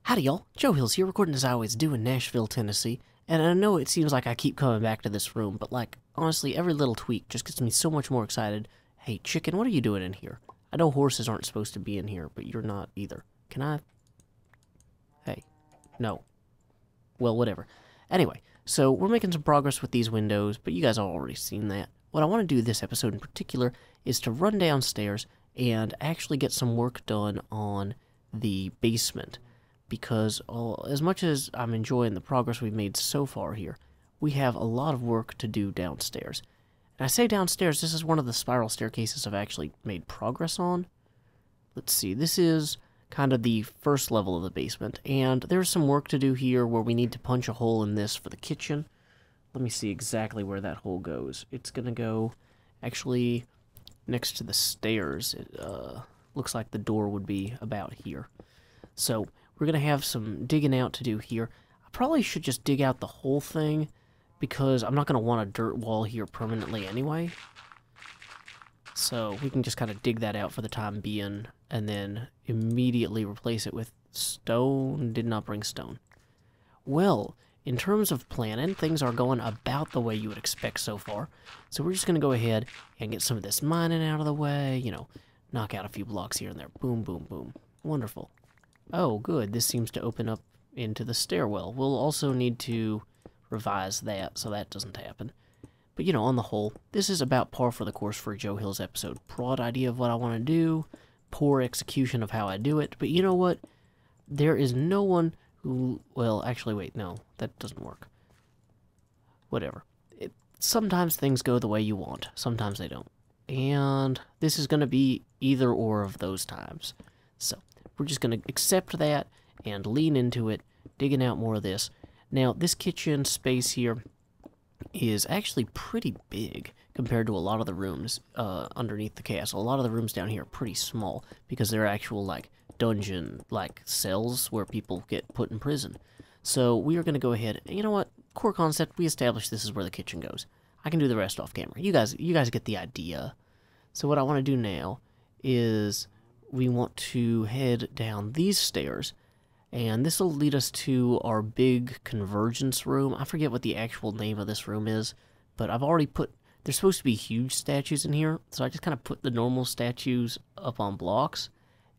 Howdy y'all, Joe Hills here, recording as I always do in Nashville, Tennessee, and I know it seems like I keep coming back to this room, but like, honestly, every little tweak just gets me so much more excited. Hey, chicken, what are you doing in here? I know horses aren't supposed to be in here, but you're not either. Can I? Hey. No. Well, whatever. Anyway, so we're making some progress with these windows, but you guys have already seen that. What I want to do this episode in particular is to run downstairs and actually get some work done on the basement. Because as much as I'm enjoying the progress we've made so far here, we have a lot of work to do downstairs. And I say downstairs, this is one of the spiral staircases I've actually made progress on. Let's see, this is kind of the first level of the basement, and there's some work to do here where we need to punch a hole in this for the kitchen. Let me see exactly where that hole goes. It's going to go actually next to the stairs. It looks like the door would be about here. So we're going to have some digging out to do here. I probably should just dig out the whole thing because I'm not going to want a dirt wall here permanently anyway. So we can just kind of dig that out for the time being and then immediately replace it with stone. Did not bring stone. Well, in terms of planning, things are going about the way you would expect so far. So we're just going to go ahead and get some of this mining out of the way, you know, knock out a few blocks here and there. Boom, boom, boom. Wonderful. Oh, good. This seems to open up into the stairwell. We'll also need to revise that so that doesn't happen. But, you know, on the whole, this is about par for the course for a Joe Hills episode. Broad idea of what I want to do, poor execution of how I do it. But you know what? There is no one who... Well, actually, wait, no. That doesn't work. Whatever. Sometimes things go the way you want. Sometimes they don't. And this is going to be either or of those times. So we're just going to accept that and lean into it, digging out more of this. Now, this kitchen space here is actually pretty big compared to a lot of the rooms underneath the castle. A lot of the rooms down here are pretty small because they're actual, like, dungeon-like cells where people get put in prison. So we are going to go ahead, you know what, core concept, we established this is where the kitchen goes. I can do the rest off camera. You guys get the idea. So what I want to do now is we want to head down these stairs, and this will lead us to our big convergence room. I forget what the actual name of this room is, but I've already put... There's supposed to be huge statues in here, so I just kind of put the normal statues up on blocks,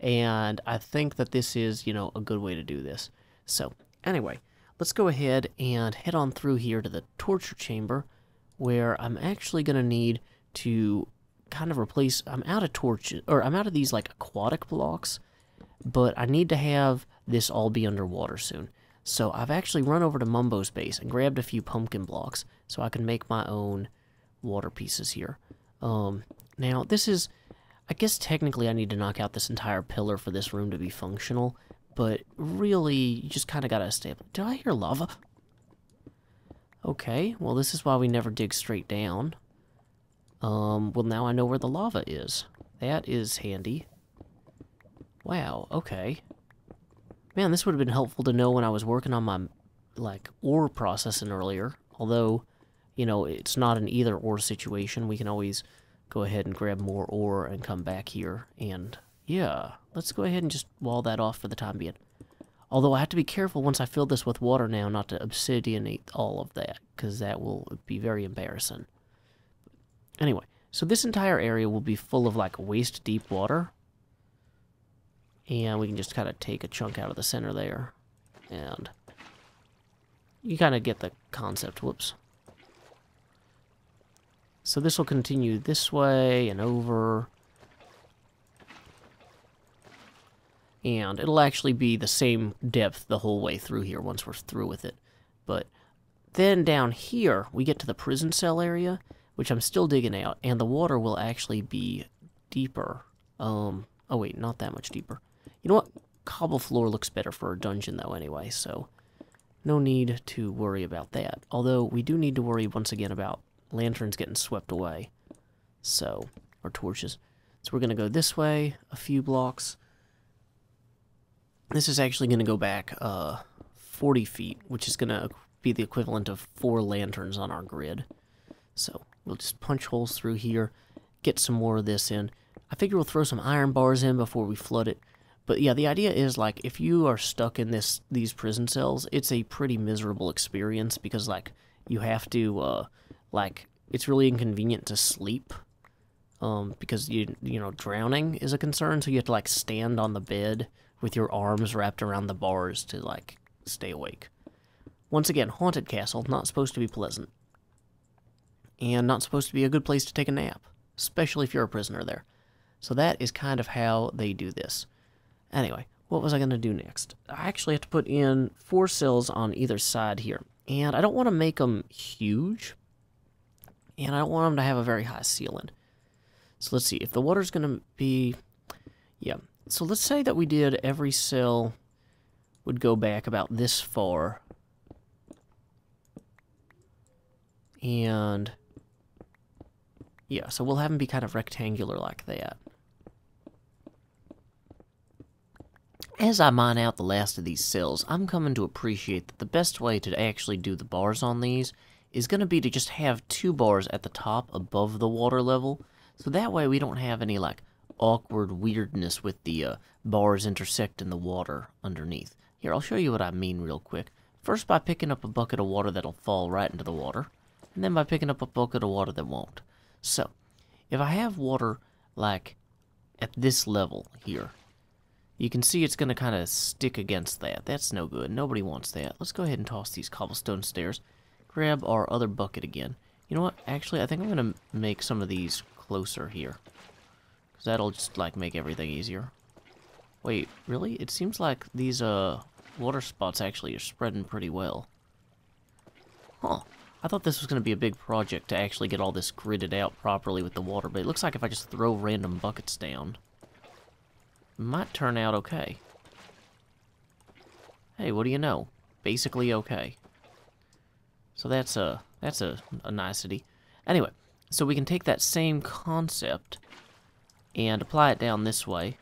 and I think that this is, you know, a good way to do this. So, anyway, let's go ahead and head on through here to the torture chamber, where I'm actually going to need to kind of replace... I'm out of torches, or I'm out of these, like, aquatic blocks, but I need to have this all be underwater soon. So I've actually run over to Mumbo's base and grabbed a few pumpkin blocks so I can make my own water pieces here. Now, this is... I guess technically I need to knock out this entire pillar for this room to be functional, but really, you just kind of got to establish... Did I hear lava? Okay, well, this is why we never dig straight down. Well, now I know where the lava is. That is handy. Wow, okay. Man, this would have been helpful to know when I was working on my, like, ore processing earlier. Although, you know, it's not an either-or situation. We can always go ahead and grab more ore and come back here. And, yeah, let's go ahead and just wall that off for the time being. Although I have to be careful once I fill this with water now not to obsidianate all of that, because that will be very embarrassing. Anyway, so this entire area will be full of, like, waist-deep water. And we can just kind of take a chunk out of the center there. And you kind of get the concept. Whoops. So this will continue this way and over. And it'll actually be the same depth the whole way through here once we're through with it. But then down here, we get to the prison cell area, which I'm still digging out. And the water will actually be deeper. Oh wait, not that much deeper. You know what? Cobble floor looks better for a dungeon, though, anyway, so no need to worry about that. Although, we do need to worry, once again, about lanterns getting swept away. So, or torches. So we're going to go this way, a few blocks. This is actually going to go back 40 feet, which is going to be the equivalent of 4 lanterns on our grid. So, we'll just punch holes through here, get some more of this in. I figure we'll throw some iron bars in before we flood it. But yeah, the idea is, like, if you are stuck in these prison cells, it's a pretty miserable experience because, like, you have to, like, it's really inconvenient to sleep, because, you know, drowning is a concern, so you have to, like, stand on the bed with your arms wrapped around the bars to, like, stay awake. Once again, haunted castle, not supposed to be pleasant. And not supposed to be a good place to take a nap, especially if you're a prisoner there. So that is kind of how they do this. Anyway, what was I going to do next? I actually have to put in 4 cells on either side here. And I don't want to make them huge. And I don't want them to have a very high ceiling. So let's see, if the water's going to be... Yeah, so let's say that we did every cell would go back about this far. And... yeah, so we'll have them be kind of rectangular like that. As I mine out the last of these cells, I'm coming to appreciate that the best way to actually do the bars on these is going to be to just have 2 bars at the top above the water level, so that way we don't have any, like, awkward weirdness with the bars intersecting the water underneath. Here, I'll show you what I mean real quick. First by picking up a bucket of water that'll fall right into the water, and then by picking up a bucket of water that won't. So, if I have water, like, at this level here, you can see it's going to kind of stick against that. That's no good. Nobody wants that. Let's go ahead and toss these cobblestone stairs. Grab our other bucket again. You know what? Actually, I think I'm going to make some of these closer here. Because that'll just, like, make everything easier. Wait, really? It seems like these, water spots actually are spreading pretty well. Huh. I thought this was going to be a big project to actually get all this gridded out properly with the water, but it looks like if I just throw random buckets down, it might turn out okay. Hey, what do you know? Basically okay. So that's a nicety. Anyway, so we can take that same concept and apply it down this way.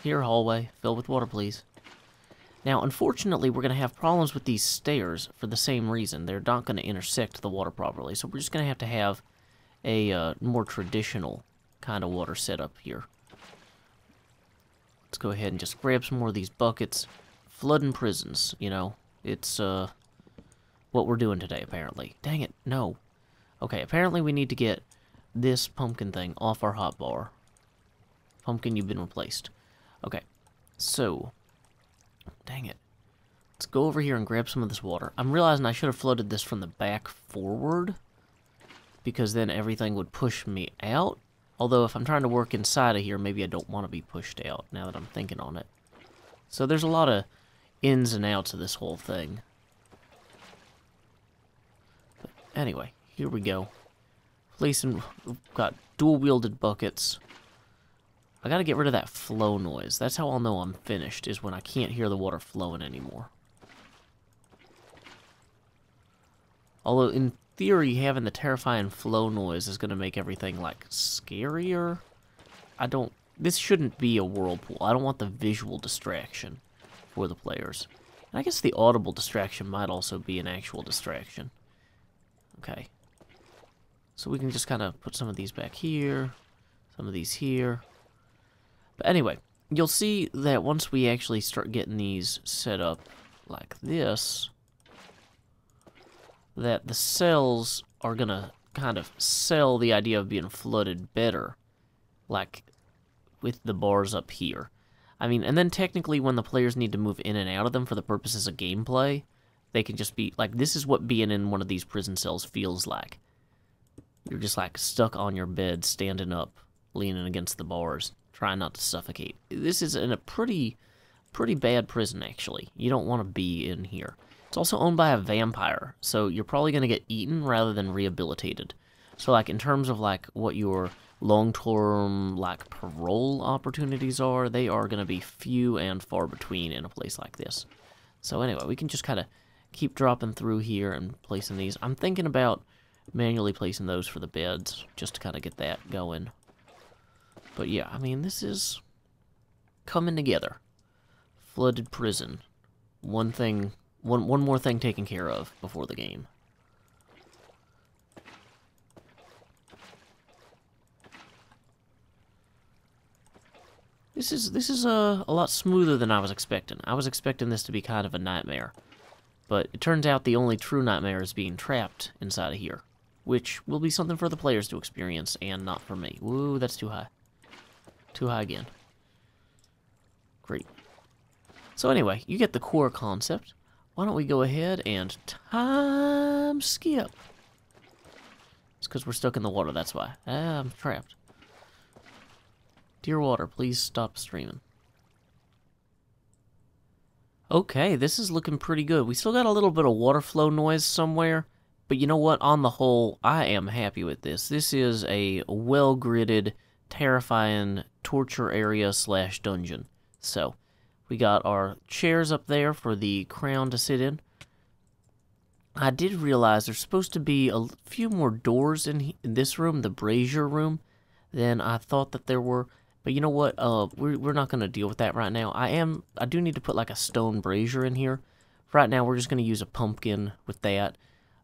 Here, hallway, fill with water, please. Now, unfortunately, we're going to have problems with these stairs for the same reason. They're not going to intersect the water properly, so we're just going to have a more traditional kind of water setup here. Let's go ahead and just grab some more of these buckets. Flooding prisons, you know. It's, what we're doing today, apparently. Dang it, no. Okay, apparently we need to get this pumpkin thing off our hotbar. Pumpkin, you've been replaced. Okay, so... dang it. Let's go over here and grab some of this water. I'm realizing I should have floated this from the back forward, because then everything would push me out. Although if I'm trying to work inside of here, maybe I don't want to be pushed out, now that I'm thinking on it. So there's a lot of ins and outs of this whole thing. But anyway, here we go. Placing, we've got dual-wielded buckets. I gotta get rid of that flow noise. That's how I'll know I'm finished, is when I can't hear the water flowing anymore. Although, in theory, having the terrifying flow noise is gonna make everything, like, scarier. This shouldn't be a whirlpool. I don't want the visual distraction for the players. And I guess the audible distraction might also be an actual distraction. Okay. So we can just kind of put some of these back here, some of these here. But anyway, you'll see that once we actually start getting these set up like this, that the cells are going to kind of sell the idea of being flooded better, like with the bars up here. I mean, and then technically when the players need to move in and out of them for the purposes of gameplay, they can just be, like, this is what being in one of these prison cells feels like. You're just, like, stuck on your bed, standing up, leaning against the bars, trying not to suffocate. This is in a pretty bad prison, actually. You don't want to be in here. It's also owned by a vampire, so you're probably going to get eaten rather than rehabilitated. So, like, in terms of, like, what your long-term, like, parole opportunities are, they are going to be few and far between in a place like this. So, anyway, we can just kind of keep dropping through here and placing these. I'm thinking about manually placing those for the beds, just to kind of get that going. But, yeah, I mean, this is coming together. Flooded prison. One more thing taken care of before the game. This is a lot smoother than I was expecting. I was expecting this to be kind of a nightmare. But it turns out the only true nightmare is being trapped inside of here, which will be something for the players to experience and not for me. Woo, that's too high. Too high again. Great. So anyway, you get the core concept. Why don't we go ahead and time skip? It's because we're stuck in the water, that's why. Ah, I'm trapped. Dear water, please stop streaming. Okay, this is looking pretty good. We still got a little bit of water flow noise somewhere, but you know what? On the whole, I am happy with this. This is a well-gridded, terrifying torture area / dungeon. So, we got our chairs up there for the crown to sit in. I did realize there's supposed to be a few more doors in this room, the brazier room, than I thought that there were. But you know what? We're not going to deal with that right now. I do need to put like a stone brazier in here. Right now, we're just going to use a pumpkin with that.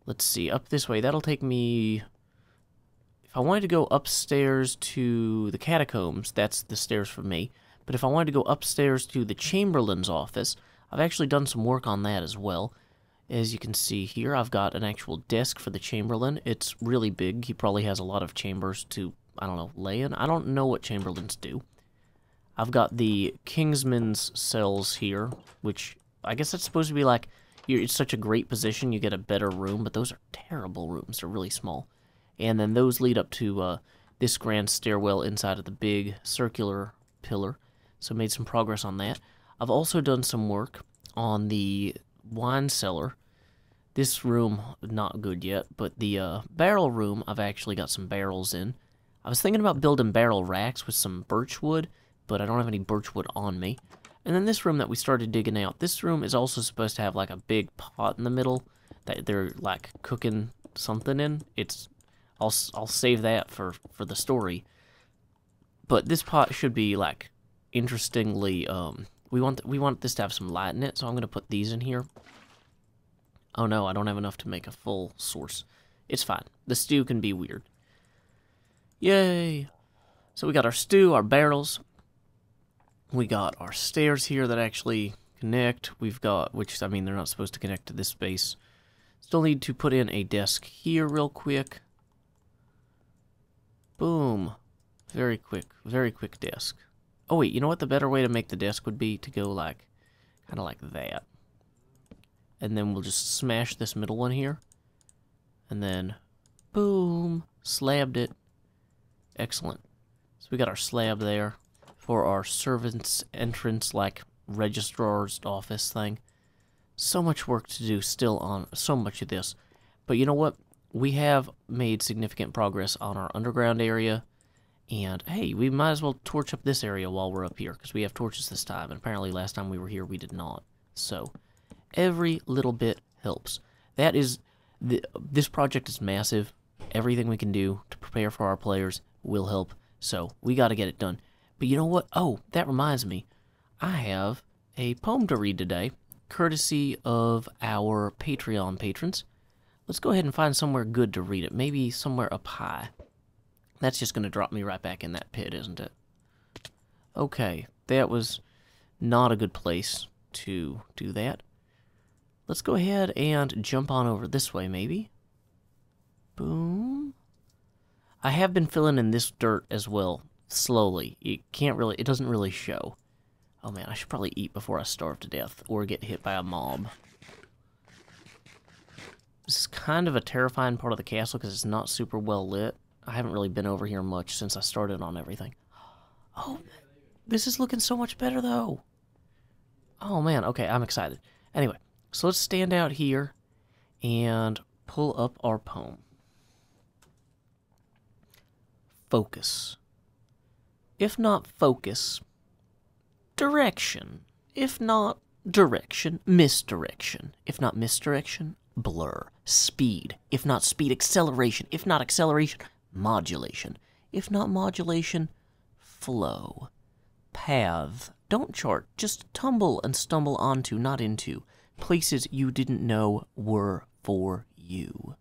Let's see, up this way. That'll take me... If I wanted to go upstairs to the catacombs, that's the stairs for me. But if I wanted to go upstairs to the Chamberlain's office, I've actually done some work on that as well. As you can see here, I've got an actual desk for the Chamberlain. It's really big. He probably has a lot of chambers to, I don't know, lay in. I don't know what Chamberlains do. I've got the Kingsman's cells here, which I guess that's supposed to be like, it's such a great position, you get a better room, but those are terrible rooms. They're really small. And then those lead up to this grand stairwell inside of the big circular pillar. So made some progress on that. I've also done some work on the wine cellar. This room, not good yet, but the barrel room, I've actually got some barrels in. I was thinking about building barrel racks with some birch wood, but I don't have any birch wood on me. And then this room that we started digging out, this room is also supposed to have like a big pot in the middle that they're like cooking something in. I'll save that for the story. But this pot should be like interestingly we want this to have some light in it, so I'm going to put these in here. Oh no, I don't have enough to make a full source. It's fine. The stew can be weird. Yay! So we got our stew, our barrels. We got our stairs here that actually connect. We've got, which, I mean, they're not supposed to connect to this space. Still need to put in a desk here real quick. Boom. Very quick desk. Oh wait, you know what the better way to make the desk would be? To go like, kind of like that. And then we'll just smash this middle one here. And then, boom, slabbed it. Excellent. So we got our slab there for our servant's entrance, like registrar's office thing. So much work to do still on so much of this. But you know what? We have made significant progress on our underground area. And, hey, we might as well torch up this area while we're up here, because we have torches this time. And apparently last time we were here, we did not. So, every little bit helps. That is, this project is massive. Everything we can do to prepare for our players will help. So, we got to get it done. But you know what? Oh, that reminds me. I have a poem to read today, courtesy of our Patreon patrons. Let's go ahead and find somewhere good to read it. Maybe somewhere up high. That's just going to drop me right back in that pit, isn't it? Okay, that was not a good place to do that. Let's go ahead and jump on over this way, maybe. Boom. I have been filling in this dirt as well, slowly. It doesn't really show. Oh man, I should probably eat before I starve to death, or get hit by a mob. This is kind of a terrifying part of the castle, because it's not super well lit. I haven't really been over here much since I started on everything. Oh, this is looking so much better, though. Oh, man. Okay, I'm excited. Anyway, so let's stand out here and pull up our poem. Focus. If not focus, direction. If not direction, misdirection. If not misdirection, blur. Speed. If not speed, acceleration. If not acceleration, modulation. If not modulation, flow. Path. Don't chart, just tumble and stumble onto, not into, places you didn't know were for you.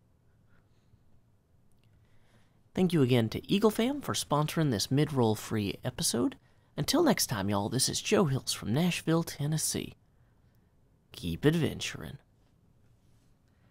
Thank you again to EagleFam for sponsoring this mid-roll free episode. Until next time, y'all, this is Joe Hills from Nashville, Tennessee. Keep adventuring.